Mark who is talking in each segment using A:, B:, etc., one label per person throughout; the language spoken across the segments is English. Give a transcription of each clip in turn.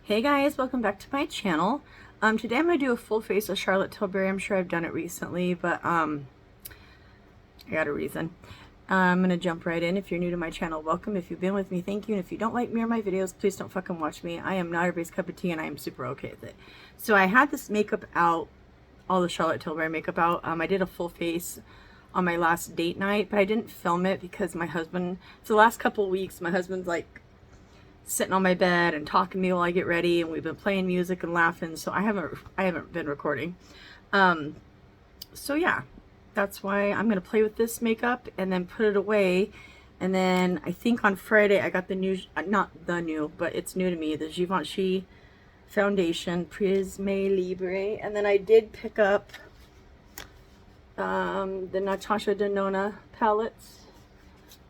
A: Hey guys, welcome back to my channel. Today I'm going to do a full face of Charlotte Tilbury. I'm sure I've done it recently, but I got a reason. I'm going to jump right in. If you're new to my channel, welcome. If you've been with me, thank you. And if you don't like me or my videos, please don't fucking watch me. I am not everybody's cup of tea and I am super okay with it. So I had this makeup out, all the Charlotte Tilbury makeup out. I did a full face on my last date night, but I didn't film it because my husband, for the last couple of weeks, my husband's like sitting on my bed and talking to me while I get ready, and we've been playing music and laughing, so I haven't been recording. So yeah, that's why I'm gonna play with this makeup and then put it away. And then I think on Friday I got the new, not the new, but it's new to me, the Givenchy foundation Prisme Libre. And then I did pick up the Natasha Denona palettes.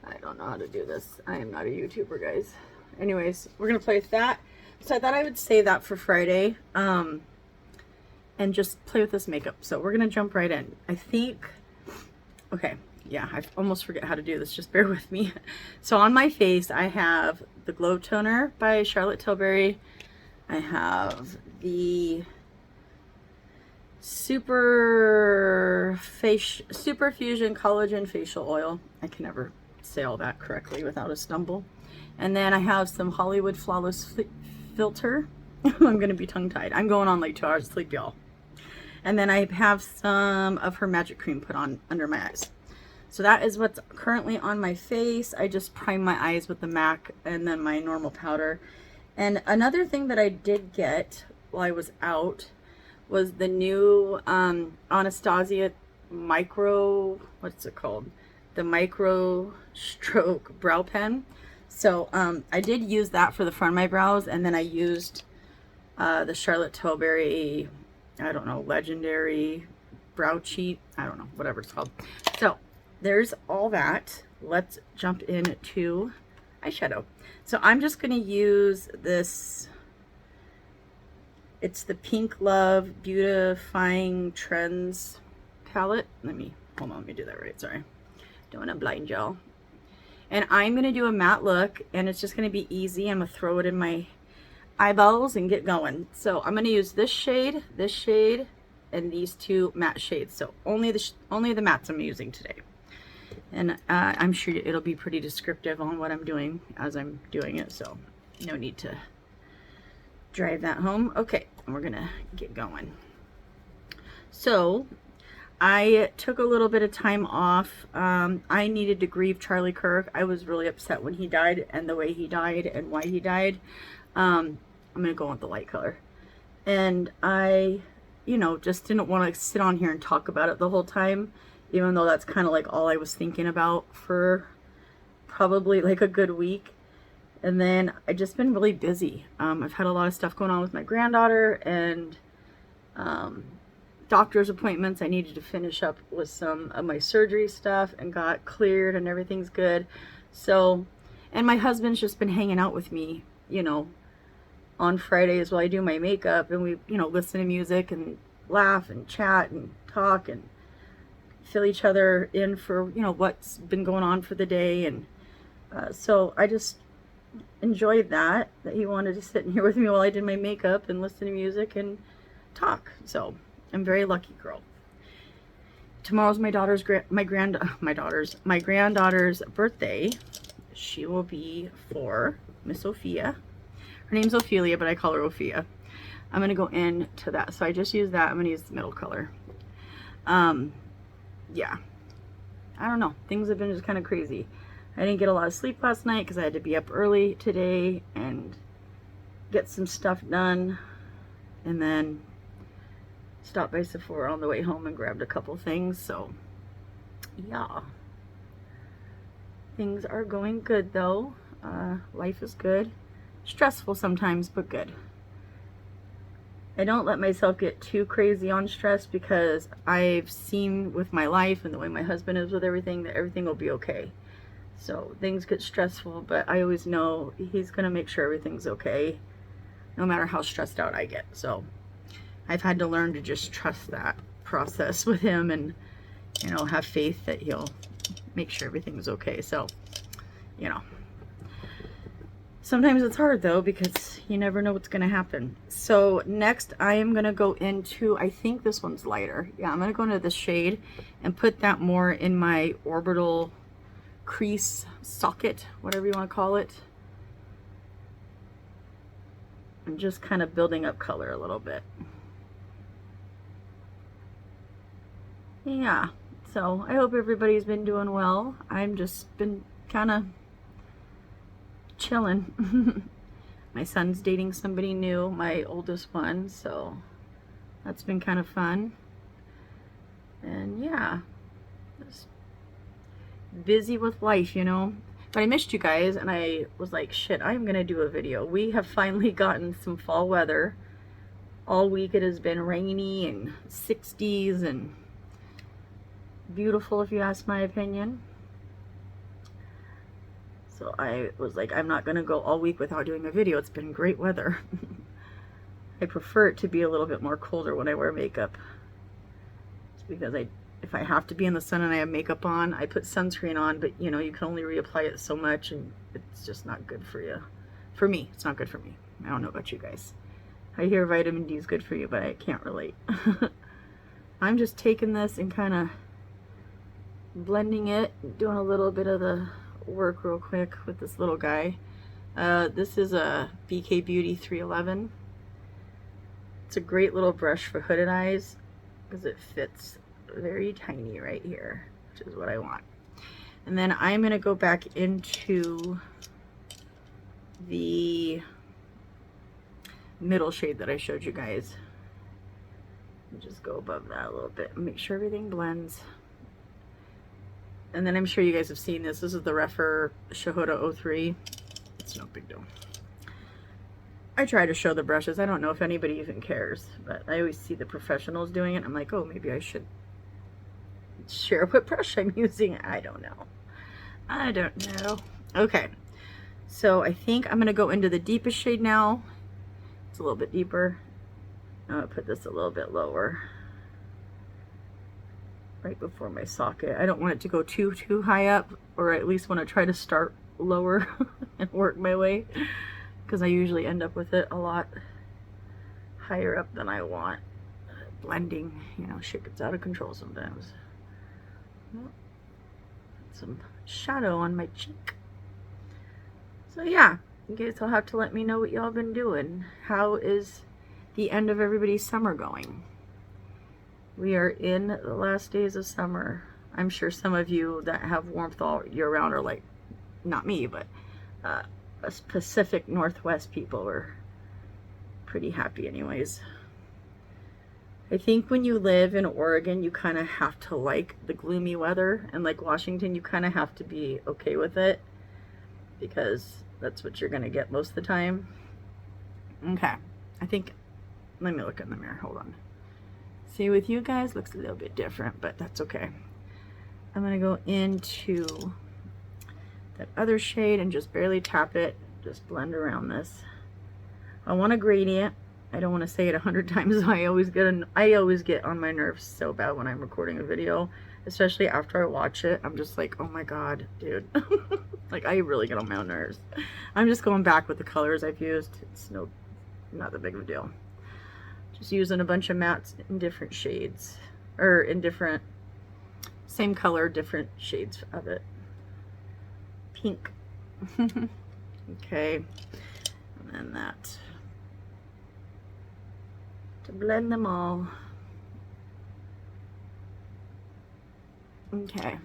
A: I don't know how to do this. I am not a YouTuber, guys. Anyways, we're gonna play with that. So I thought I would say that for Friday, and just play with this makeup. So we're gonna jump right in. I think, okay, yeah, I almost forget how to do this. Just bear with me. So on my face, I have the Glow Toner by Charlotte Tilbury. I have the Super Fusion Collagen Facial Oil. I can never say all that correctly without a stumble. And then I have some Hollywood Flawless Filter. I'm going to be tongue-tied. I'm going on like 2 hours of sleep, y'all. And then I have some of her magic cream put on under my eyes. So that is what's currently on my face. I just primed my eyes with the MAC and then my normal powder. And another thing that I did get while I was out was the new Anastasia Micro, what's it called? The Micro Stroke Brow Pen. So I did use that for the front of my brows, and then I used the Charlotte Tilbury, I don't know, Legendary Brow Cheat, I don't know, whatever it's called. So there's all that. Let's jump into eyeshadow. So I'm just going to use this, it's the PinkLove Beautifying Trends palette. Hold on, let me do that right, sorry. Don't want to blind y'all. And I'm going to do a matte look, and it's just going to be easy. I'm going to throw it in my eyeballs and get going. So I'm going to use this shade, and these two matte shades. So only the mattes I'm using today. And I'm sure it'll be pretty descriptive on what I'm doing as I'm doing it. So no need to drive that home. Okay, and we're going to get going. So I took a little bit of time off. I needed to grieve Charlie Kirk. I was really upset when he died and the way he died and why he died. I'm going to go with the light color. And I, just didn't want to sit on here and talk about it the whole time, even though that's kind of like all I was thinking about for probably like a good week. And then I just been really busy. I've had a lot of stuff going on with my granddaughter and doctor's appointments. I needed to finish up with some of my surgery stuff and got cleared and everything's good. So, and my husband's just been hanging out with me, on Fridays while I do my makeup, and we, listen to music and laugh and chat and talk and fill each other in for, what's been going on for the day. And so I just enjoyed that he wanted to sit in here with me while I did my makeup and listen to music and talk. So I'm a very lucky girl. Tomorrow's my granddaughter's birthday. She will be 4, Miss Sophia. Her name's Ophelia, but I call her Ophia. I'm gonna go into that. So I just use that. I'm gonna use the middle color. Yeah. I don't know. Things have been just kind of crazy. I didn't get a lot of sleep last night because I had to be up early today and get some stuff done. And then stopped by Sephora on the way home and grabbed a couple things. So yeah, things are going good though. Life is good. Stressful sometimes, but good. I don't let myself get too crazy on stress because I've seen with my life and the way my husband is with everything that everything will be okay. So things get stressful, but I always know he's gonna make sure everything's okay no matter how stressed out I get. So I've had to learn to just trust that process with him and, have faith that he'll make sure everything's okay. So, Sometimes it's hard though, because you never know what's going to happen. So next I am going to go into, I think this one's lighter. Yeah, I'm going to go into the shade and put that more in my orbital crease socket, whatever you want to call it. I'm just kind of building up color a little bit. Yeah, so I hope everybody's been doing well. I'm just been kind of chilling. My son's dating somebody new, my oldest one, so that's been kind of fun. And yeah, just busy with life, you know. But I missed you guys, and I was like, shit, I'm gonna do a video. We have finally gotten some fall weather. All week it has been rainy and 60s and beautiful, if you ask my opinion. So I was like, I'm not gonna go all week without doing a video. It's been great weather. I prefer it to be a little bit more colder when I wear makeup. It's because if I have to be in the sun and I have makeup on, I put sunscreen on, but you know, you can only reapply it so much, and it's just not good for you. For me, it's not good for me. I don't know about you guys. I hear vitamin D is good for you, but I can't relate. I'm just taking this and kind of blending it, doing a little bit of the work real quick with this little guy. This is a BK Beauty 311. It's a great little brush for hooded eyes because it fits very tiny right here, which is what I want. And then I'm going to go back into the middle shade that I showed you guys. And just go above that a little bit and make sure everything blends. And then I'm sure you guys have seen this. This is the Refer Shahuda 03. It's no big deal. I try to show the brushes. I don't know if anybody even cares, but I always see the professionals doing it. I'm like, oh, maybe I should share what brush I'm using. I don't know. I don't know. Okay. So I think I'm going to go into the deepest shade now. It's a little bit deeper. I'm going to put this a little bit lower, right before my socket. I don't want it to go too high up, or at least want to try to start lower and work my way, because I usually end up with it a lot higher up than I want. Blending, you know, shit gets out of control sometimes. Put some shadow on my cheek. So yeah, you guys will have to let me know what y'all been doing. How is the end of everybody's summer going? We are in the last days of summer. I'm sure some of you that have warmth all year round are like, not me, but us Pacific Northwest people are pretty happy anyways. I think when you live in Oregon, you kind of have to like the gloomy weather, and like Washington, you kind of have to be okay with it, because that's what you're going to get most of the time. Okay, I think, let me look in the mirror, hold on. See, with you guys, looks a little bit different, but that's okay. I'm going to go into that other shade and just barely tap it, just blend around this. I want a gradient. I don't want to say it 100 times. I always get on my nerves so bad when I'm recording a video, especially after I watch it. I'm just like, oh my god, dude. Like, I really get on my own nerves. I'm just going back with the colors I've used. It's not that big of a deal. Just using a bunch of mattes in different shades, or in different, same color, different shades of it. Pink. Okay, and then that, to blend them all. Okay,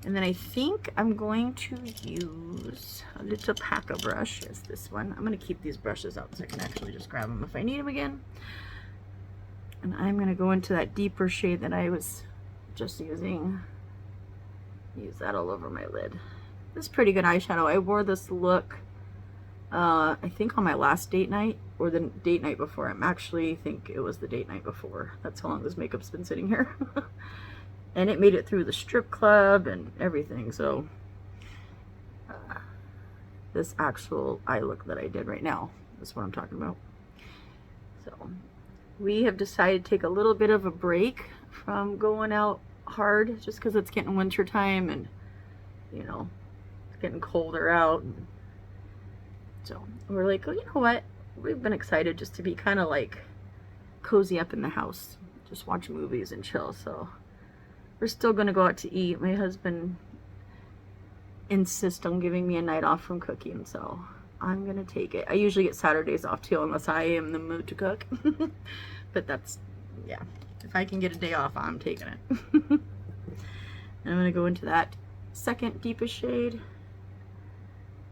A: and then I think I'm going to use a little packer brush. Is this one. I'm going to keep these brushes out so I can actually just grab them if I need them again. And I'm going to go into that deeper shade that I was just using. Use that all over my lid. This is pretty good eyeshadow. I wore this look, I think on my last date night, or the date night before. I actually think it was the date night before. That's how long this makeup's been sitting here. And it made it through the strip club and everything. So this actual eye look that I did right now, that's what I'm talking about. So we have decided to take a little bit of a break from going out hard, just because it's getting winter time and, you know, it's getting colder out. And So we're like, oh, you know what? We've been excited just to be kind of like cozy up in the house, just watch movies and chill. So we're still gonna go out to eat. My husband insists on giving me a night off from cooking, so I'm gonna take it. I usually get Saturdays off too, unless I am in the mood to cook. But that's, yeah, if I can get a day off, I'm taking it. And I'm gonna go into that second deepest shade.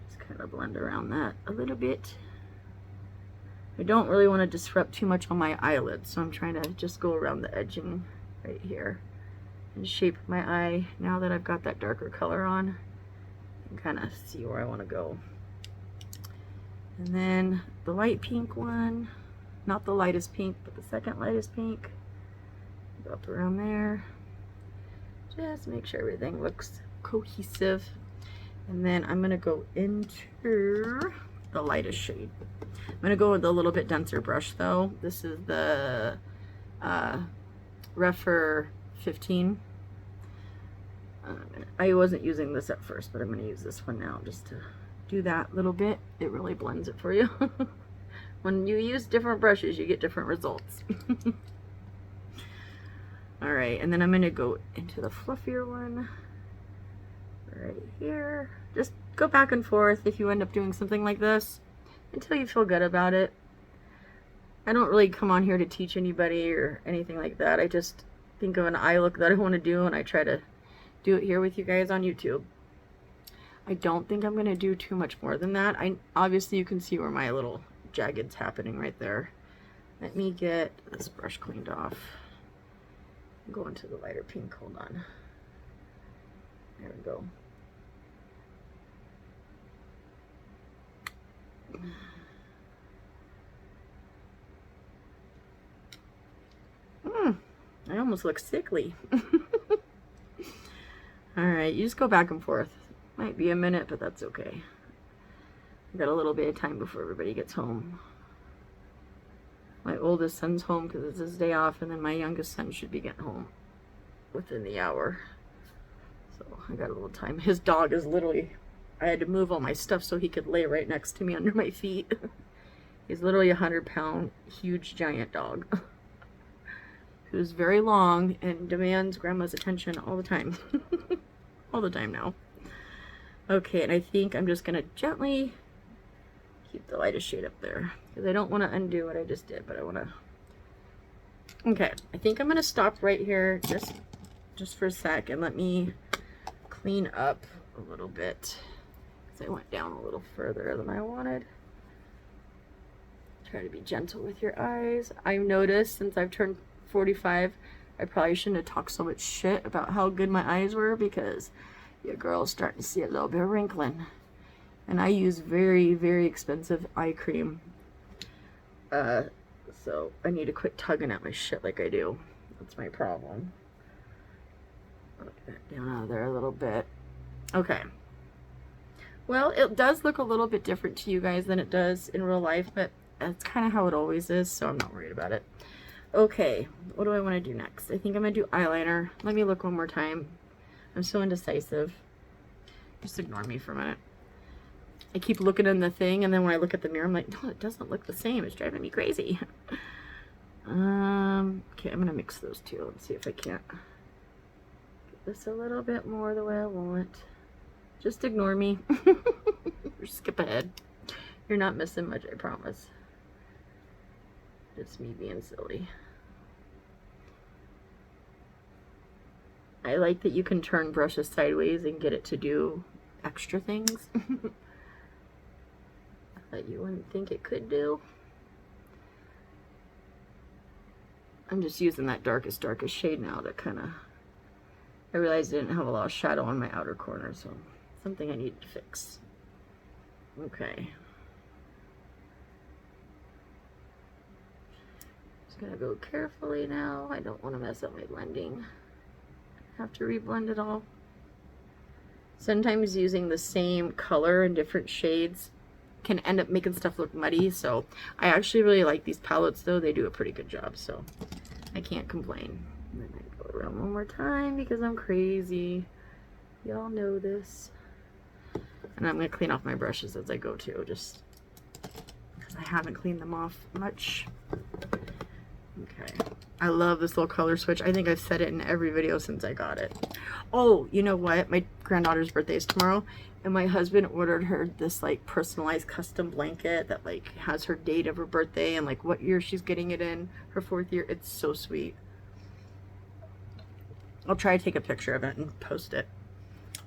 A: Just kind of blend around that a little bit. I don't really want to disrupt too much on my eyelids, so I'm trying to just go around the edging right here and shape my eye now that I've got that darker color on, and kind of see where I want to go. And then the light pink one, not the lightest pink, but the second lightest pink, go up around there, just make sure everything looks cohesive. And then I'm gonna go into the lightest shade. I'm gonna go with a little bit denser brush though. This is the Refer 15. I wasn't using this at first, but I'm gonna use this one now just to do that little bit. It really blends it for you. When you use different brushes, you get different results. All right, and then I'm gonna go into the fluffier one right here. Just go back and forth if you end up doing something like this until you feel good about it. I don't really come on here to teach anybody or anything like that. I just think of an eye look that I want to do, and I try to do it here with you guys on YouTube. I don't think I'm going to do too much more than that. Obviously you can see where my little jagged's happening right there. Let me get this brush cleaned off. Go into the lighter pink. Hold on. There we go. I almost look sickly. Alright, you just go back and forth. Might be a minute, but that's okay. I've got a little bit of time before everybody gets home. My oldest son's home because it's his day off, and then my youngest son should be getting home within the hour. So I got a little time. His dog is literally, I had to move all my stuff so he could lay right next to me under my feet. He's literally a 100-pound, huge, giant dog. Who's very long and demands grandma's attention all the time. All the time now. Okay, and I think I'm just gonna gently keep the lightest shade up there because I don't want to undo what I just did, but I want to. Okay, I think I'm gonna stop right here just for a sec and let me clean up a little bit because I went down a little further than I wanted. Try to be gentle with your eyes. I've noticed since I've turned 45, I probably shouldn't have talked so much shit about how good my eyes were because your girl's starting to see a little bit of wrinkling. And I use very, very expensive eye cream. So I need to quit tugging at my shit like I do. That's my problem. Look that down out of there a little bit. Okay. Well, it does look a little bit different to you guys than it does in real life, but that's kind of how it always is, so I'm not worried about it. Okay, what do I want to do next? I think I'm going to do eyeliner. Let me look one more time. I'm so indecisive. Just ignore me for a minute. I keep looking in the thing, and then when I look at the mirror, I'm like, no, it doesn't look the same. It's driving me crazy. Okay, I'm going to mix those two. Let's see if I can't get this a little bit more the way I want. Just ignore me. Or skip ahead. You're not missing much, I promise. It's me being silly. I like that you can turn brushes sideways and get it to do extra things that you wouldn't think it could do. I'm just using that darkest shade now to kind of, I realized I didn't have a lot of shadow on my outer corner, so something I needed to fix. Okay. Just gonna go carefully now. I don't want to mess up my blending. Have to reblend it all. Sometimes using the same color in different shades can end up making stuff look muddy, so I actually really like these palettes though. They do a pretty good job, so I can't complain. And then I go around one more time because I'm crazy. Y'all know this. And I'm going to clean off my brushes as I go too, just because I haven't cleaned them off much. Okay. I love this little color switch. I think I've said it in every video since I got it. Oh, you know what? My granddaughter's birthday is tomorrow, and my husband ordered her this like personalized custom blanket that like has her date of her birthday and like what year she's getting it in, her 4th year. It's so sweet. I'll try to take a picture of it and post it.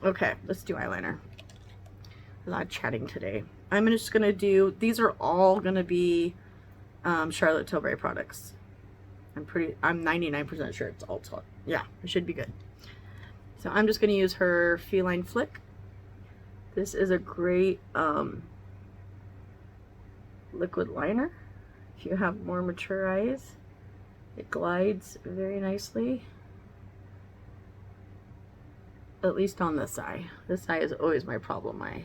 A: Okay, let's do eyeliner. A lot of chatting today. I'm just gonna do, these are all gonna be Charlotte Tilbury products. I'm 99% sure it's all taught. Yeah, it should be good. So I'm just gonna use her Feline Flick. This is a great liquid liner. If you have more mature eyes, it glides very nicely. At least on this eye. This eye is always my problem eye.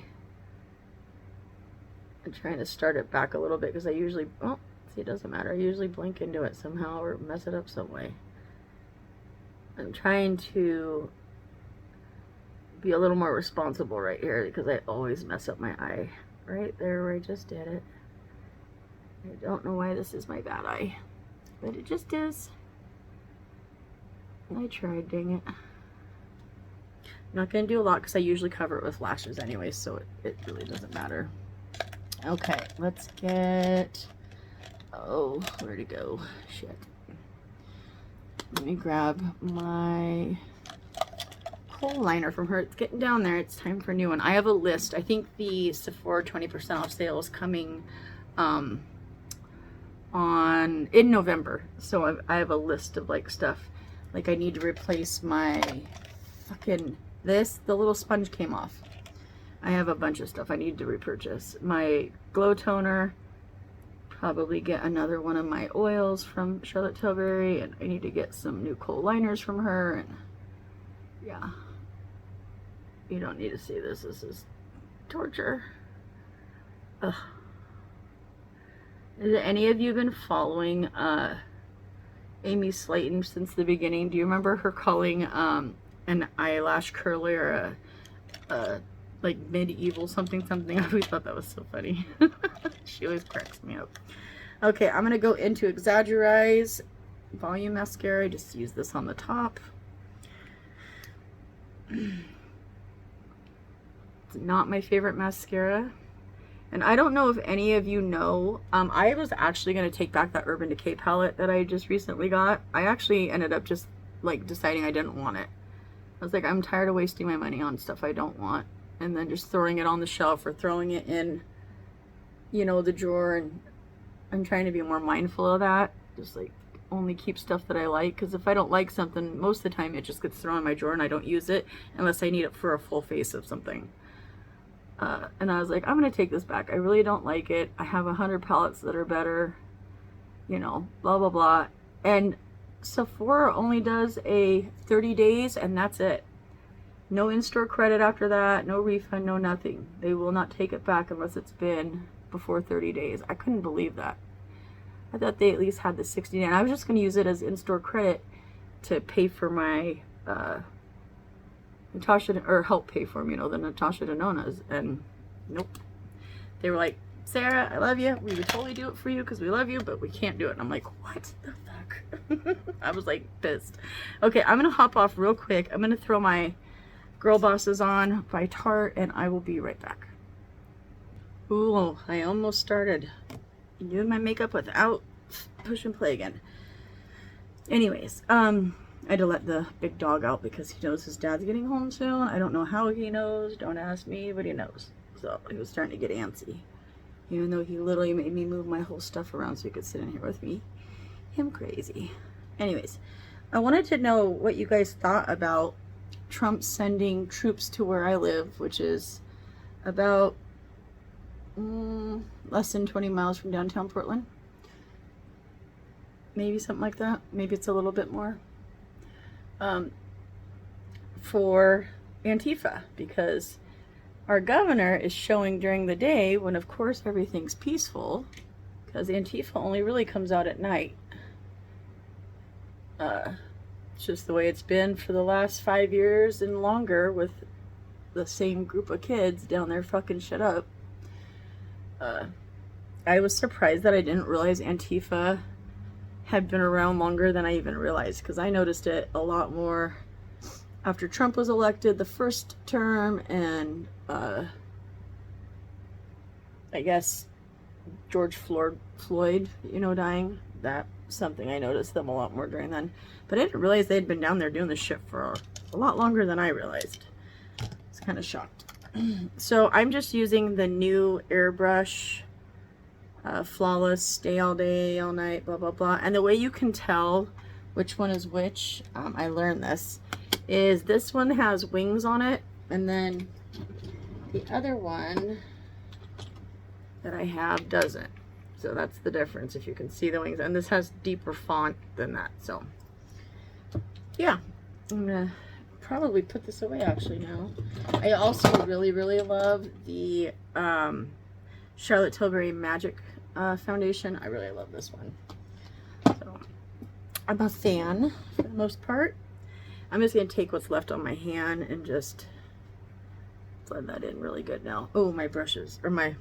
A: I'm trying to start it back a little bit because I usually, oh, see, it doesn't matter. I usually blink into it somehow or mess it up some way. I'm trying to be a little more responsible right here because I always mess up my eye. Right there where I just did it. I don't know why this is my bad eye, but it just is. I tried, dang it. I'm not going to do a lot because I usually cover it with lashes anyway, so it really doesn't matter. Okay, let's get, oh, where'd it go? Shit. Let me grab my kohl liner from her. It's getting down there. It's time for a new one. I have a list. I think the Sephora 20% off sale is coming in November. So I have a list of like stuff. Like I need to replace my fucking, the little sponge came off. I have a bunch of stuff I need to repurchase. My glow toner, probably get another one of my oils from Charlotte Tilbury, and I need to get some new kohl liners from her, and yeah. You don't need to see this. This is torture. Ugh. Has any of you been following Amy Slayton since the beginning? Do you remember her calling an eyelash curler like medieval something? I always thought that was so funny. She always cracks me up. Okay, I'm gonna go into Exaggerize volume mascara. I just use this on the top. It's not my favorite mascara, and I don't know if any of you know, I was actually going to take back that Urban Decay palette that I just recently got. I actually ended up just like deciding I didn't want it. I was like, I'm tired of wasting my money on stuff I don't want, and then just throwing it on the shelf or throwing it in, you know, the drawer. And I'm trying to be more mindful of that, just like only keep stuff that I like, because if I don't like something, most of the time it just gets thrown in my drawer and I don't use it unless I need it for a full face of something. And I was like, I'm gonna take this back. I really don't like it. I have 100 palettes that are better, you know, blah blah blah. And Sephora only does a 30 days and that's it. No in-store credit after that, no refund, no nothing. They will not take it back unless it's been before 30 days. I couldn't believe that. I thought they at least had the 60 day, and I was just going to use it as in-store credit to pay for my Natasha, or help pay for them, you know, the Natasha Denonas. And nope. They were like, Sarah, I love you. We would totally do it for you because we love you, but we can't do it. And I'm like, what the fuck? I was like pissed. Okay, I'm going to hop off real quick. I'm going to throw my Girl Bosses on by Tarte, and I will be right back. Ooh, I almost started doing my makeup without push and play again. Anyways, I had to let the big dog out because he knows his dad's getting home soon. I don't know how he knows. Don't ask me, but he knows. So he was starting to get antsy. Even though he literally made me move my whole stuff around so he could sit in here with me. Him crazy. Anyways, I wanted to know what you guys thought about Trump sending troops to where I live, which is about less than 20 miles from downtown Portland. Maybe something like that. Maybe it's a little bit more. For Antifa, because our governor is showing during the day when of course everything's peaceful, because Antifa only really comes out at night. It's just the way it's been for the last 5 years and longer, with the same group of kids down there fucking shit up. I was surprised that I didn't realize Antifa had been around longer than I even realized, because I noticed it a lot more after Trump was elected the first term, and I guess George Floyd, you know, dying. That's something I noticed them a lot more during then. But I didn't realize they'd been down there doing this shit for a lot longer than I realized. I was kind of shocked. So I'm just using the new airbrush, Flawless, Stay All Day, All Night, blah, blah, blah. And the way you can tell which one is which, I learned this, is this one has wings on it, and then the other one that I have doesn't. So that's the difference, if you can see the wings. And this has deeper font than that. So yeah, I'm gonna probably put this away actually now. I also really, really love the Charlotte Tilbury Magic foundation. I really love this one. So I'm a fan for the most part. I'm just gonna take what's left on my hand and just blend that in really good now. Oh, my brushes, or my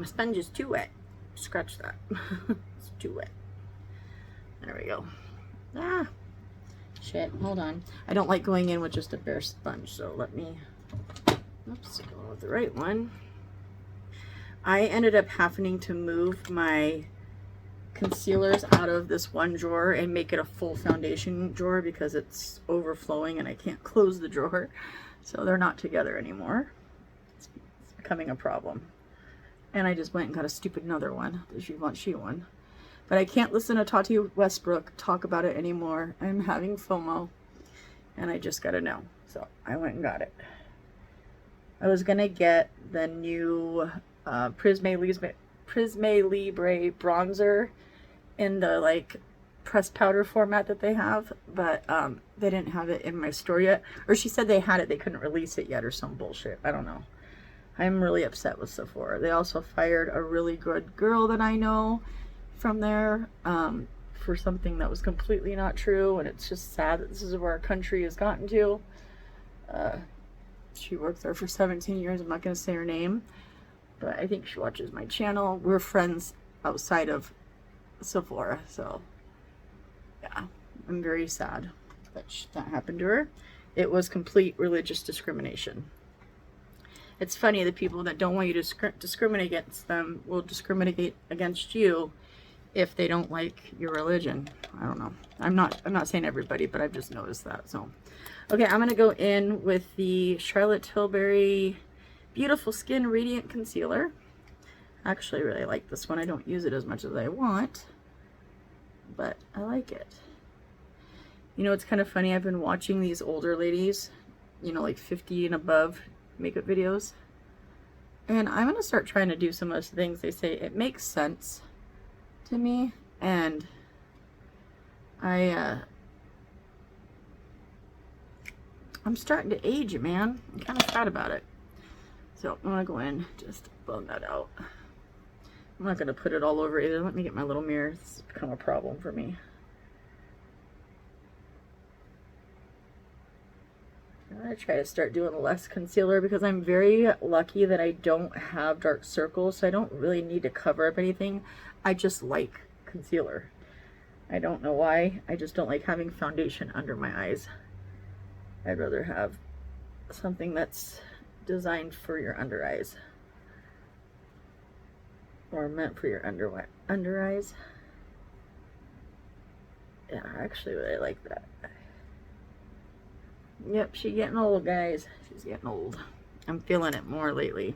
A: sponge is too wet. Scratch that. It's too wet. There we go. Ah, shit, hold on. I don't like going in with just a bare sponge, so let me, oops, go with the right one. I ended up having to move my concealers out of this one drawer and make it a full foundation drawer because it's overflowing and I can't close the drawer. So they're not together anymore. It's becoming a problem. And I just went and got a stupid another one, the Givenchy one. But I can't listen to Tati Westbrook talk about it anymore. I'm having FOMO, and I just gotta know. So I went and got it. I was gonna get the new Prisme Libre bronzer in the like pressed powder format that they have, but they didn't have it in my store yet. Or she said they had it, they couldn't release it yet or some bullshit. I don't know. I'm really upset with Sephora. They also fired a really good girl that I know from there for something that was completely not true, and it's just sad that this is where our country has gotten to. She worked there for 17 years. I'm not going to say her name, but I think she watches my channel. We're friends outside of Sephora, so yeah, I'm very sad that that happened to her. It was complete religious discrimination. It's funny, the people that don't want you to discriminate against them will discriminate against you if they don't like your religion. I don't know. I'm not saying everybody, but I've just noticed that. So, okay, I'm gonna go in with the Charlotte Tilbury Beautiful Skin Radiant Concealer. I actually really like this one. I don't use it as much as I want, but I like it. You know, it's kind of funny. I've been watching these older ladies, you know, like 50 and above, makeup videos, and I'm gonna start trying to do some of those things they say. It makes sense to me, and I'm starting to age, man. I'm kind of sad about it. So I'm gonna go in, just blend that out. I'm not gonna put it all over either. Let me get my little mirror. This has become a problem for me. I'm going to try to start doing less concealer because I'm very lucky that I don't have dark circles, so I don't really need to cover up anything. I just like concealer. I don't know why. I just don't like having foundation under my eyes. I'd rather have something that's designed for your under eyes, or meant for your under eyes. Yeah, I actually really like that. Yep, she's getting old, guys. She's getting old. I'm feeling it more lately.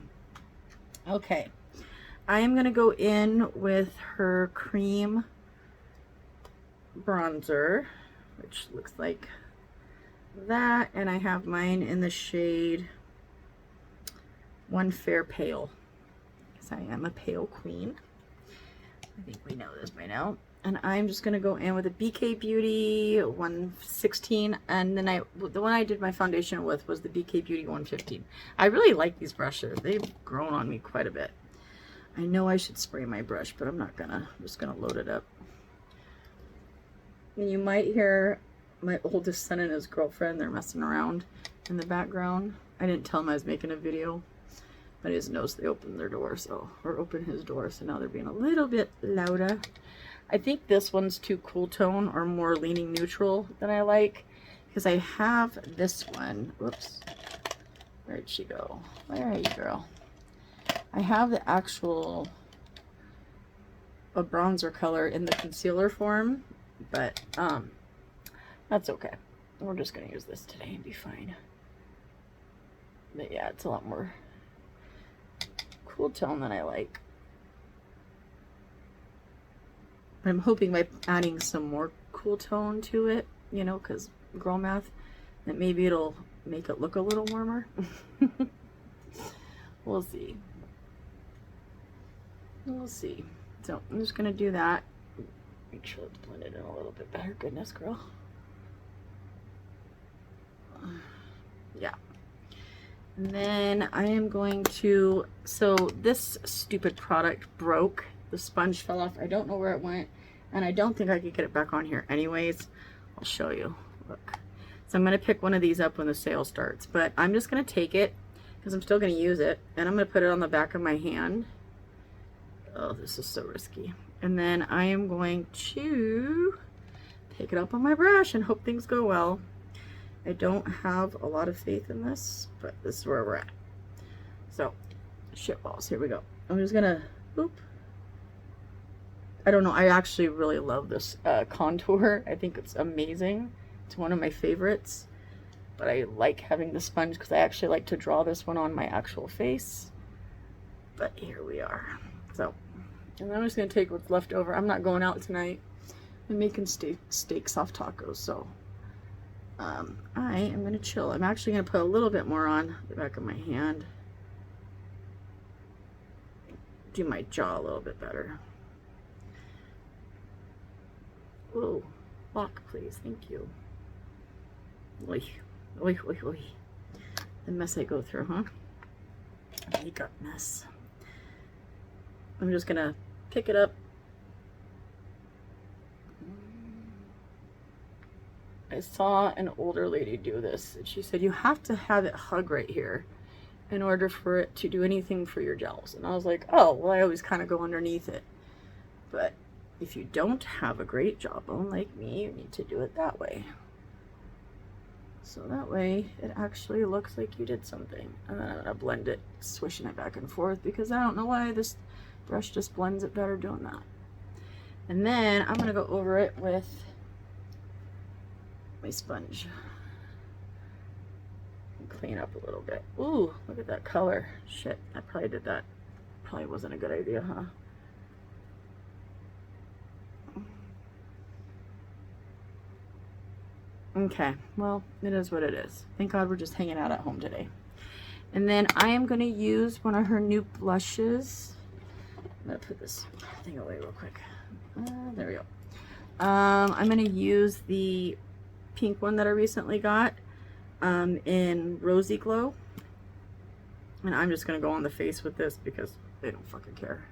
A: Okay, I am gonna go in with her cream bronzer, which looks like that, and I have mine in the shade One Fair Pale, because I am a pale queen. I think we know this by now. And I'm just going to go in with a BK Beauty 116, and then the one I did my foundation with was the BK Beauty 115. I really like these brushes. They've grown on me quite a bit. I know I should spray my brush, but I'm not gonna. I'm just going to load it up. And you might hear my oldest son and his girlfriend. They're messing around in the background. I didn't tell them I was making a video. But his nose, they opened their door, so, or opened his door, so now they're being a little bit louder. I think this one's too cool tone or more leaning neutral than I like, because I have this one. Whoops. Where'd she go? Where are you, girl? I have the actual a bronzer color in the concealer form, but that's okay. We're just gonna use this today and be fine. But yeah, it's a lot more cool tone than I like. I'm hoping by adding some more cool tone to it, you know, because girl math, that maybe it'll make it look a little warmer. We'll see. We'll see. So I'm just gonna do that. Make sure it's blended in a little bit better. Goodness, girl. Yeah. And then I am going to, so this stupid product broke. The sponge fell off. I don't know where it went, and I don't think I could get it back on here anyways. I'll show you. Look. So I'm going to pick one of these up when the sale starts, but I'm just going to take it because I'm still going to use it, and I'm going to put it on the back of my hand. Oh, this is so risky. And then I am going to pick it up on my brush and hope things go well. I don't have a lot of faith in this, but this is where we're at. So, shit balls, here we go. I'm just gonna, oop. I don't know, I actually really love this contour. I think it's amazing. It's one of my favorites. But I like having the sponge because I actually like to draw this one on my actual face. But here we are. So, and then I'm just gonna take what's left over. I'm not going out tonight. I'm making steak soft tacos, so I am going to chill. I'm actually going to put a little bit more on the back of my hand. Do my jaw a little bit better. Whoa, lock please, thank you. Oy, oy, oy, oy. The mess I go through, huh? Makeup mess. I'm just going to pick it up. I saw an older lady do this, and she said you have to have it hug right here in order for it to do anything for your gels. And I was like, oh, well, I always kind of go underneath it. But if you don't have a great jawbone like me, you need to do it that way. So that way it actually looks like you did something. And then I'm gonna blend it, swishing it back and forth, because I don't know why this brush just blends it better doing that. And then I'm gonna go over it with my sponge and clean up a little bit. Ooh, look at that color. Shit, I probably did that. Probably wasn't a good idea, huh? Okay, well, it is what it is. Thank God we're just hanging out at home today. And then I am going to use one of her new blushes. I'm going to put this thing away real quick. There we go. I'm going to use the pink one that I recently got in Rosy Glow, and I'm just gonna go on the face with this because they don't fucking care.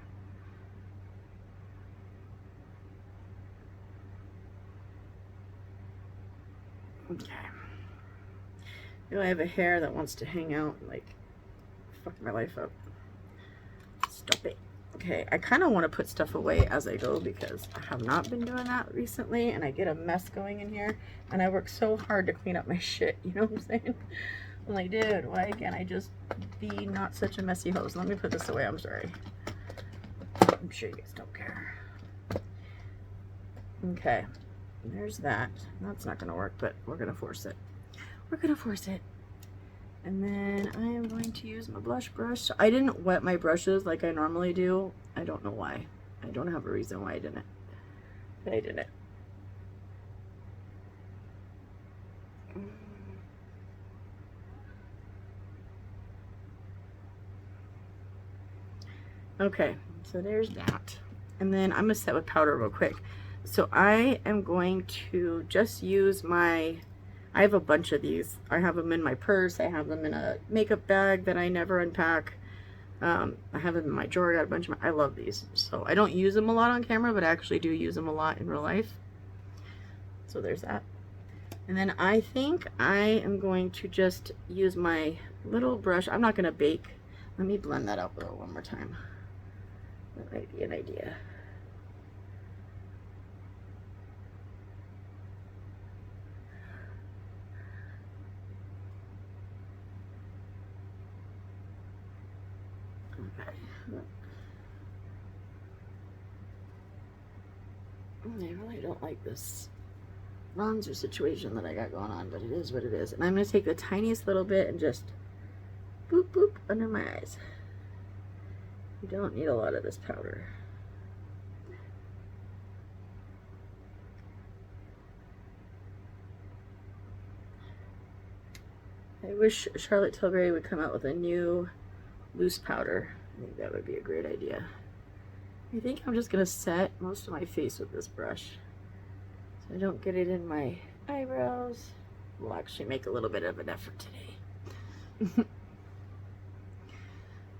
A: Okay. You know, I have a hair that wants to hang out and like fuck my life up. Stop it. Okay, I kind of want to put stuff away as I go because I have not been doing that recently, and I get a mess going in here, and I work so hard to clean up my shit, you know what I'm saying? I'm like, dude, why can't I just be not such a messy hose? Let me put this away, I'm sorry. I'm sure you guys don't care. Okay, there's that. That's not going to work, but we're going to force it. We're going to force it. And then I am going to use my blush brush. I didn't wet my brushes like I normally do. I don't know why. I don't have a reason why I didn't. But I didn't. Okay, so there's that. And then I'm going to set with powder real quick. So I am going to just use my... I have a bunch of these. I have them in my purse. I have them in a makeup bag that I never unpack. I have them in my drawer. I got a bunch of I love these. So I don't use them a lot on camera, but I actually do use them a lot in real life. So there's that. And then I think I am going to just use my little brush. I'm not going to bake Let me blend that out though one more time. That might be an idea. Okay. I really don't like this bronzer situation that I got going on, but it is what it is. And I'm going to take the tiniest little bit and just boop boop under my eyes. You don't need a lot of this powder. I wish Charlotte Tilbury would come out with a new loose powder. I think that would be a great idea. I think I'm just going to set most of my face with this brush so I don't get it in my eyebrows. We'll actually make a little bit of an effort today.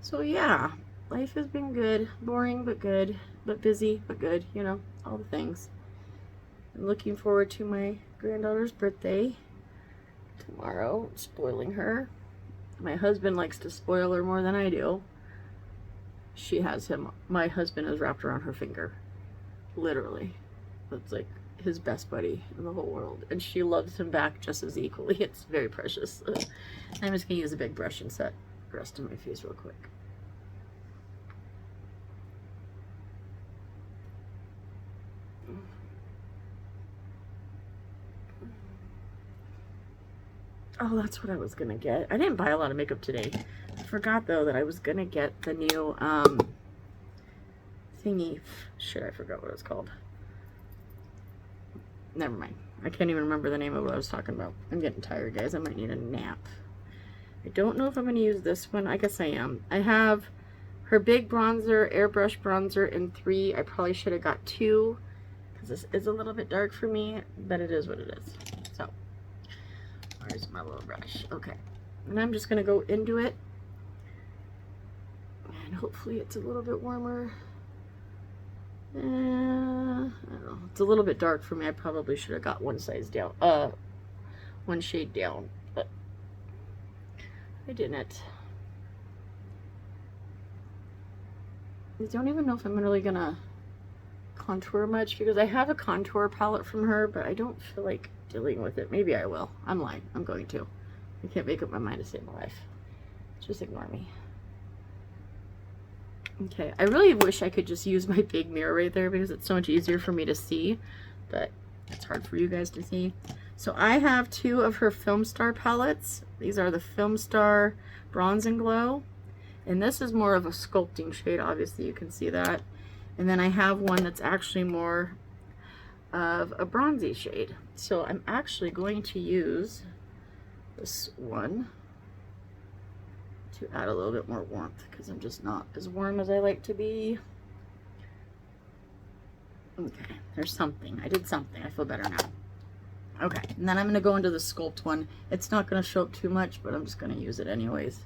A: So yeah, life has been good. Boring but good, but busy but good, you know, all the things. I'm looking forward to my granddaughter's birthday tomorrow, spoiling her. My husband likes to spoil her more than I do. She has him, my husband is wrapped around her finger, literally. It's like his best buddy in the whole world, and she loves him back just as equally. It's very precious. I'm just gonna use a big brush and set the rest of my face real quick. Oh, that's what I was gonna get. I didn't buy a lot of makeup today. I forgot though that I was gonna get the new thingy. Shit, I forgot what it's called. Never mind. I can't even remember the name of what I was talking about. I'm getting tired, guys. I might need a nap. I don't know if I'm gonna use this one. I guess I am. I have her big bronzer, airbrush bronzer in 3. I probably should have got 2 because this is a little bit dark for me, but it is what it is. So where's my little brush? Okay, and I'm just gonna go into it, and hopefully it's a little bit warmer. I don't know. It's a little bit dark for me. I probably should have got one size down, one shade down, but I didn't. I don't even know if I'm really gonna contour much because I have a contour palette from her, but I don't feel like dealing with it. Maybe I will. I'm lying. I'm going to. I can't make up my mind to save my life. Just ignore me. Okay, I really wish I could just use my big mirror right there because it's so much easier for me to see, but it's hard for you guys to see. So I have 2 of her Film Star palettes. These are the Film Star Bronze and Glow, and this is more of a sculpting shade, obviously you can see that. And then I have one that's actually more of a bronzy shade. So I'm actually going to use this one to add a little bit more warmth because I'm just not as warm as I like to be. Okay, there's something. I did something. I feel better now. Okay, and then I'm going to go into the Sculpt one. It's not going to show up too much, but I'm just going to use it anyways.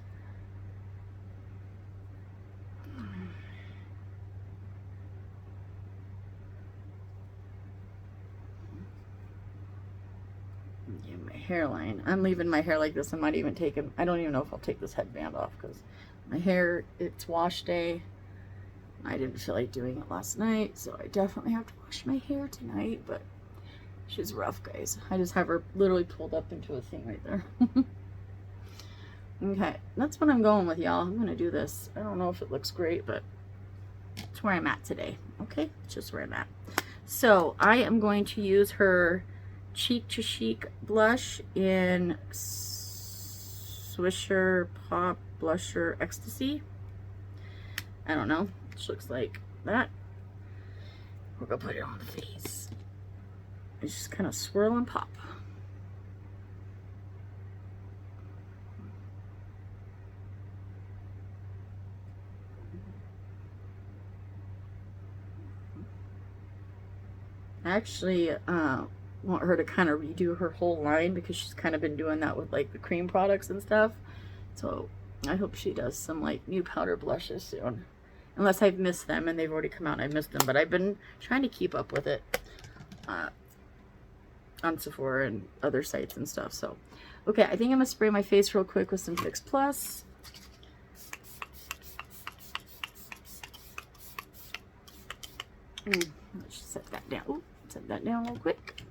A: Hairline. I'm leaving my hair like this. I might even take it. I don't even know if I'll take this headband off because my hair, it's wash day. I didn't feel like doing it last night, so I definitely have to wash my hair tonight, but she's rough, guys. I just have her literally pulled up into a thing right there. Okay, that's what I'm going with, y'all. I'm gonna do this. I don't know if it looks great, but it's where I'm at today. Okay, it's just where I'm at. So I am going to use her Cheek to Chic blush in Swisher Pop Blusher Ecstasy. I don't know. It looks like that. We're gonna put it on the face. It's just kind of swirl and pop. I actually want her to kind of redo her whole line because she's kind of been doing that with like the cream products and stuff. So I hope she does some like new powder blushes soon. Unless I've missed them and they've already come out and I missed them. But I've been trying to keep up with it on Sephora and other sites and stuff. So, okay, I think I'm going to spray my face real quick with some Fix Plus. Let's just set that down. Ooh, set that down real quick.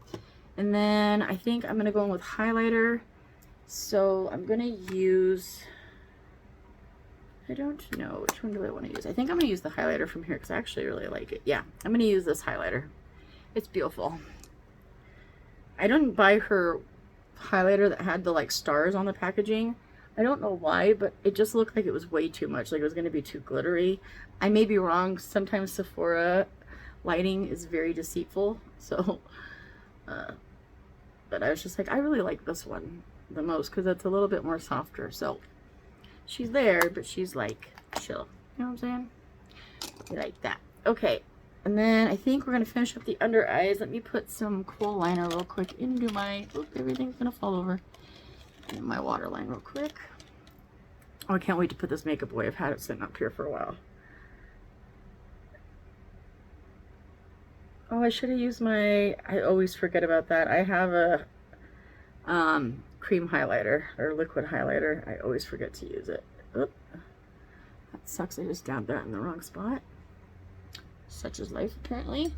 A: And then I think I'm gonna go in with highlighter. So I'm gonna use, I don't know, which one do I want to use? I think I'm gonna use the highlighter from here because I actually really like it. Yeah, I'm gonna use this highlighter. It's beautiful. I didn't buy her highlighter that had the like stars on the packaging. I don't know why, but it just looked like it was way too much, like it was gonna be too glittery. I may be wrong. Sometimes Sephora lighting is very deceitful, so but I was just like, I really like this one the most because it's a little bit more softer. So she's there, but she's like chill, you know what I'm saying? Like that. Okay, and then I think we're gonna finish up the under eyes. Let me put some kohl liner real quick into my, oop, everything's gonna fall over, in my waterline real quick. Oh, I can't wait to put this makeup away. I've had it sitting up here for a while. Oh, I should have used my, I always forget about that. I have a cream highlighter or liquid highlighter. I always forget to use it. Oop. That sucks. I just dabbed that in the wrong spot. Such is life, apparently.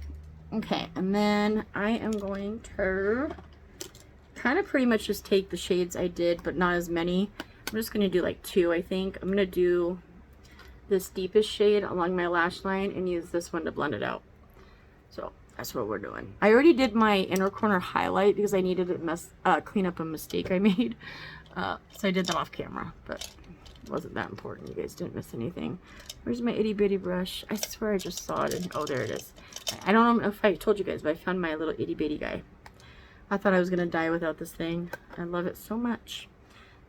A: Okay, and then I am going to kind of pretty much just take the shades I did, but not as many. I'm just going to do like 2, I think. I'm going to do this deepest shade along my lash line and use this one to blend it out. So that's what we're doing. I already did my inner corner highlight because I needed to clean up a mistake I made. So I did that off camera, but it wasn't that important. You guys didn't miss anything. Where's my itty bitty brush? I swear I just saw it. And, oh, there it is. I don't know if I told you guys, but I found my little itty bitty guy. I thought I was going to die without this thing. I love it so much.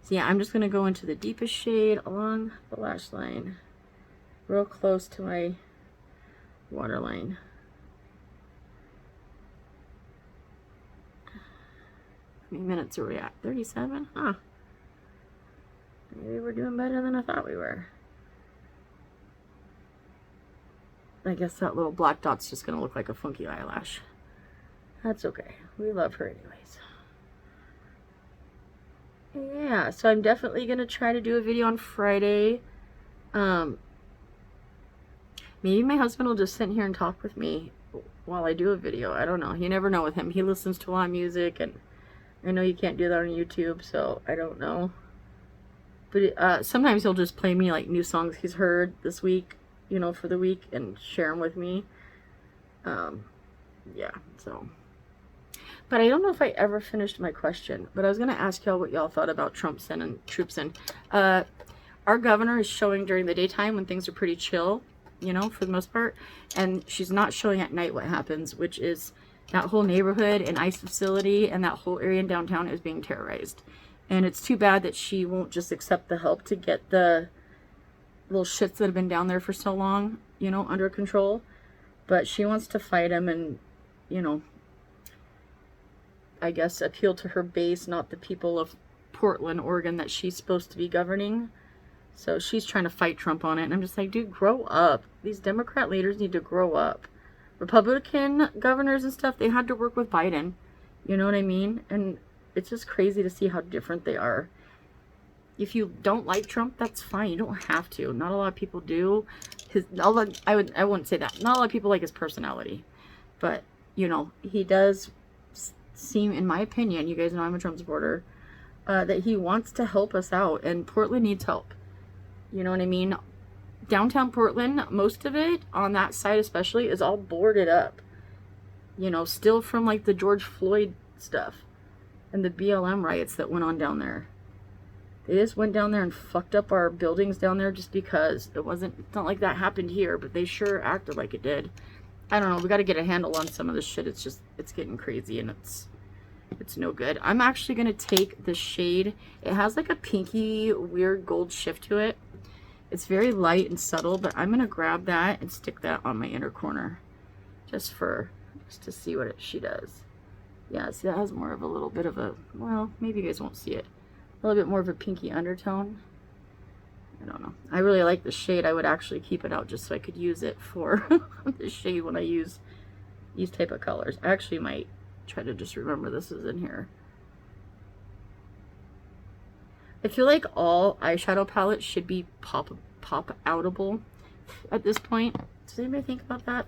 A: So yeah, I'm just going to go into the deepest shade along the lash line. Real close to my waterline. How many minutes are we at? 37? Huh. Maybe we're doing better than I thought we were. I guess that little black dot's just going to look like a funky eyelash. That's okay. We love her anyways. Yeah, so I'm definitely going to try to do a video on Friday. Maybe my husband will just sit here and talk with me while I do a video. I don't know. You never know with him. He listens to a lot of music, and I know you can't do that on YouTube, so I don't know. But sometimes he'll just play me like new songs he's heard this week, you know, for the week, and share them with me. Yeah, so. But I don't know if I ever finished my question, but I was going to ask y'all what y'all thought about Trumpson and Troopson. Our governor is showing during the daytime when things are pretty chill, you know, for the most part. And she's not showing at night what happens, which is that whole neighborhood and ICE facility and that whole area in downtown is being terrorized. And it's too bad that she won't just accept the help to get the little shits that have been down there for so long, you know, under control. But she wants to fight them and, you know, I guess appeal to her base, not the people of Portland, Oregon that she's supposed to be governing. So she's trying to fight Trump on it. And I'm just like, dude, grow up. These Democrat leaders need to grow up. Republican governors and stuff, they had to work with Biden. You know what I mean? And it's just crazy to see how different they are. If you don't like Trump, that's fine. You don't have to. Not a lot of people do. I wouldn't say that. Not a lot of people like his personality. But, you know, he does seem, in my opinion, you guys know I'm a Trump supporter, that he wants to help us out. And Portland needs help. You know what I mean? Downtown Portland, most of it, on that side especially, is all boarded up. You know, still from like the George Floyd stuff and the BLM riots that went on down there. They just went down there and fucked up our buildings down there just because it's not like that happened here, but they sure acted like it did. I don't know, we got to get a handle on some of this shit. It's getting crazy and it's no good. I'm actually going to take the shade. It has like a pinky weird gold shift to it. It's very light and subtle, but I'm going to grab that and stick that on my inner corner just to see what she does. Yeah, see, that has more of a little bit of a, well, maybe you guys won't see it. A little bit more of a pinky undertone. I don't know. I really like the shade. I would actually keep it out just so I could use it for the shade when I use these type of colors. I actually might try to just remember this is in here. I feel like all eyeshadow palettes should be pop outable at this point. Does anybody think about that?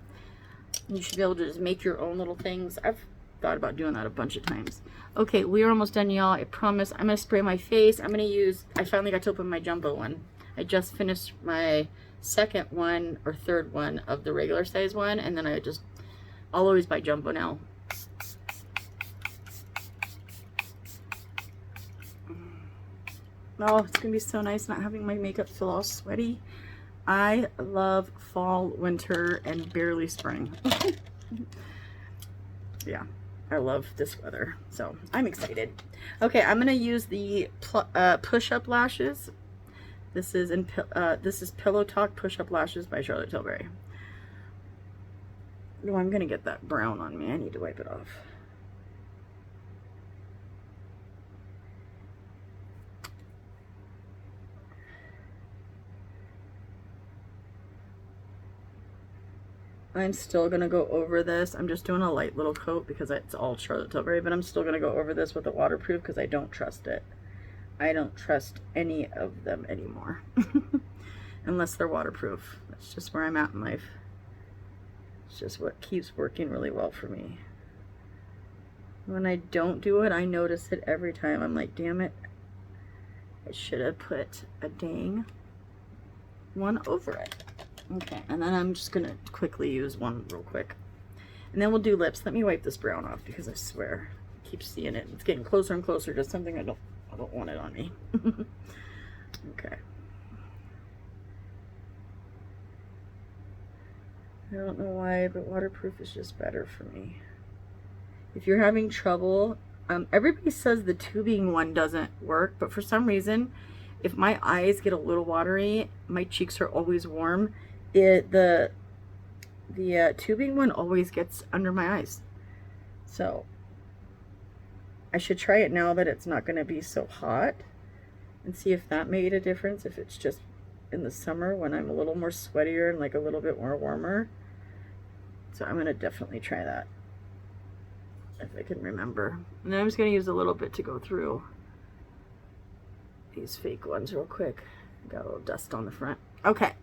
A: You should be able to just make your own little things. I've thought about doing that a bunch of times. Okay, we're almost done, y'all. I promise. I'm going to spray my face. I'm going to use, I finally got to open my jumbo one. I just finished my second one or third one of the regular size one, and then I'll always buy jumbo now. Oh, it's going to be so nice not having my makeup feel all sweaty. I love fall, winter, and barely spring. Yeah, I love this weather, so I'm excited. Okay, I'm going to use the push-up lashes. This is Pillow Talk Push-Up Lashes by Charlotte Tilbury. No, I'm going to get that brown on me. I need to wipe it off. I'm still going to go over this. I'm just doing a light little coat because it's all Charlotte Tilbury, but I'm still going to go over this with a waterproof because I don't trust it. I don't trust any of them anymore. Unless they're waterproof. That's just where I'm at in life. It's just what keeps working really well for me. When I don't do it, I notice it every time. I'm like, damn it. I should have put a dang one over it. Okay, and then I'm just gonna quickly use one real quick. And then we'll do lips. Let me wipe this brown off because I swear I keep seeing it. It's getting closer and closer to something I don't want it on me. Okay. I don't know why, but waterproof is just better for me. If you're having trouble, everybody says the tubing one doesn't work, but for some reason, if my eyes get a little watery, my cheeks are always warm. The tubing one always gets under my eyes. So I should try it now that it's not going to be so hot and see if that made a difference. If it's just in the summer when I'm a little more sweatier and like a little bit more warmer. So I'm going to definitely try that if I can remember. And then I'm just going to use a little bit to go through these fake ones real quick. Got a little dust on the front. Okay.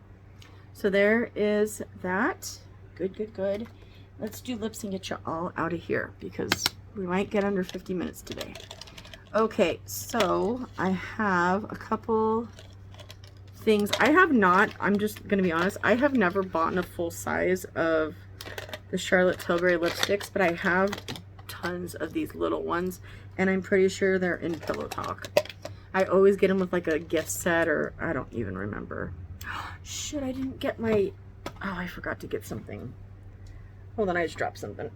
A: So there is that. Good, good, good. Let's do lips and get you all out of here because we might get under 50 minutes today. Okay, so I have a couple things. I'm just going to be honest, I have never bought a full size of the Charlotte Tilbury lipsticks, but I have tons of these little ones, and I'm pretty sure they're in Pillow Talk. I always get them with like a gift set, or I don't even remember. Shit, I didn't get my... Oh, I forgot to get something. Hold on, I just dropped something.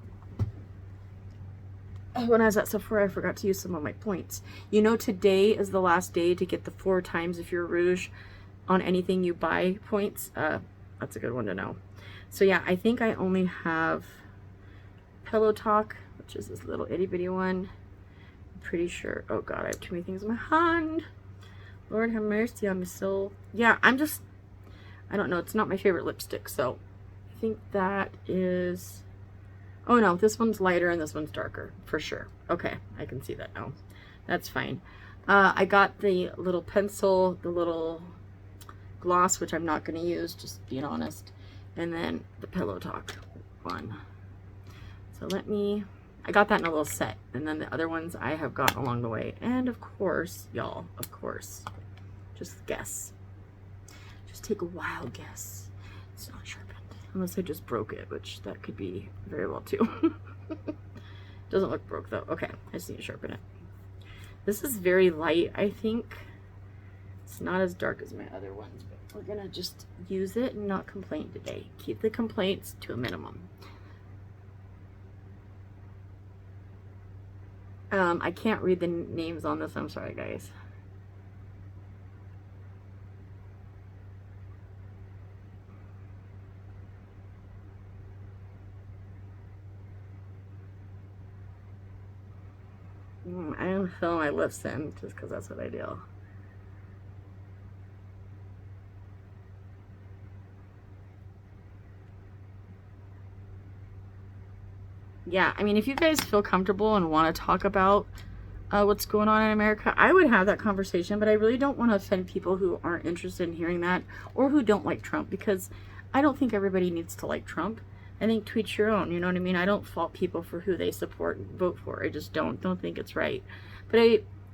A: Oh, when I was at Sephora, I forgot to use some of my points. You know, today is the last day to get the 4 times if you're Rouge on anything you buy points. That's a good one to know. So yeah, I think I only have Pillow Talk, which is this little itty bitty one. I'm pretty sure. Oh God, I have too many things in my hand. Lord have mercy on my soul. Yeah, I don't know. It's not my favorite lipstick, so I think that is... Oh no, this one's lighter and this one's darker, for sure. Okay, I can see that now. That's fine. I got the little pencil, the little gloss, which I'm not going to use, just being honest. And then the Pillow Talk one. So I got that in a little set. And then the other ones I have gotten along the way. And of course, y'all, of course, just guess. Just take a wild guess. It's not sharpened. Unless I just broke it, which that could be very well too. Doesn't look broke though. Okay, I just need to sharpen it. This is very light, I think. It's not as dark as my other ones, but we're gonna just use it and not complain today. Keep the complaints to a minimum. I can't read the names on this. I'm sorry, guys. I am filling my lips in just because that's what I do. Yeah, I mean, if you guys feel comfortable and want to talk about what's going on in America, I would have that conversation, but I really don't want to offend people who aren't interested in hearing that or who don't like Trump, because I don't think everybody needs to like Trump, I think to each your own, you know what I mean? I don't fault people for who they support and vote for. I just don't think it's right. But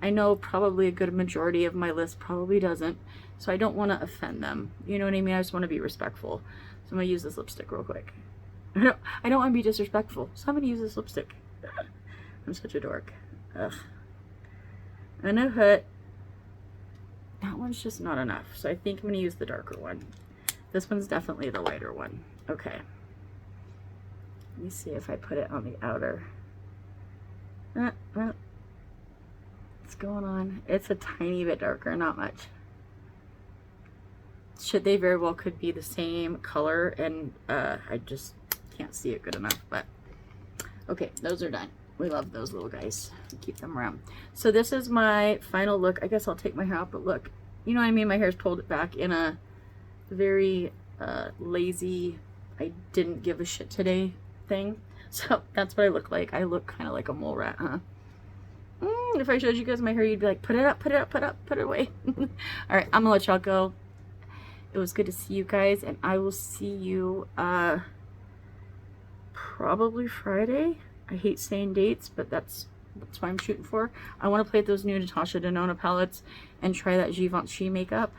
A: I know probably a good majority of my list probably doesn't, so I don't want to offend them. You know what I mean? I just want to be respectful. So I'm going to use this lipstick real quick. I don't want to be disrespectful, so I'm going to use this lipstick. I'm such a dork. Ugh. And a hood. That one's just not enough, so I think I'm going to use the darker one. This one's definitely the lighter one. Okay. Let me see if I put it on the outer. What's going on? It's a tiny bit darker, not much. They very well could be the same color, and I just can't see it good enough. But okay, those are done. We love those little guys. Keep them around. So this is my final look. I guess I'll take my hair out, but look, you know what I mean? My hair's pulled back in a very lazy, I didn't give a shit today thing. So that's what I look like. I look kind of like a mole rat, huh? If I showed you guys my hair, you'd be like, put it up, put it up, put it up, put it away. All right, I'm gonna let y'all go. It was good to see you guys, and I will see you probably Friday. I hate saying dates, but that's what I'm shooting for. I want to play with those new Natasha Denona palettes and try that Givenchy makeup.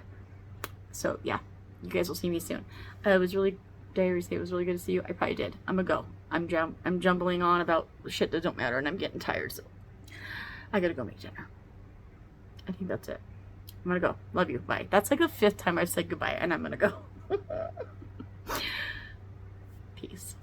A: So yeah, you guys will see me soon. It was really, did I say it was really good to see you? I probably did. I'm gonna go. I'm jumbling on about shit that don't matter, and I'm getting tired, so I gotta go make dinner. I think that's it. I'm gonna go. Love you. Bye. That's like the 5th time I've said goodbye, and I'm gonna go. Peace.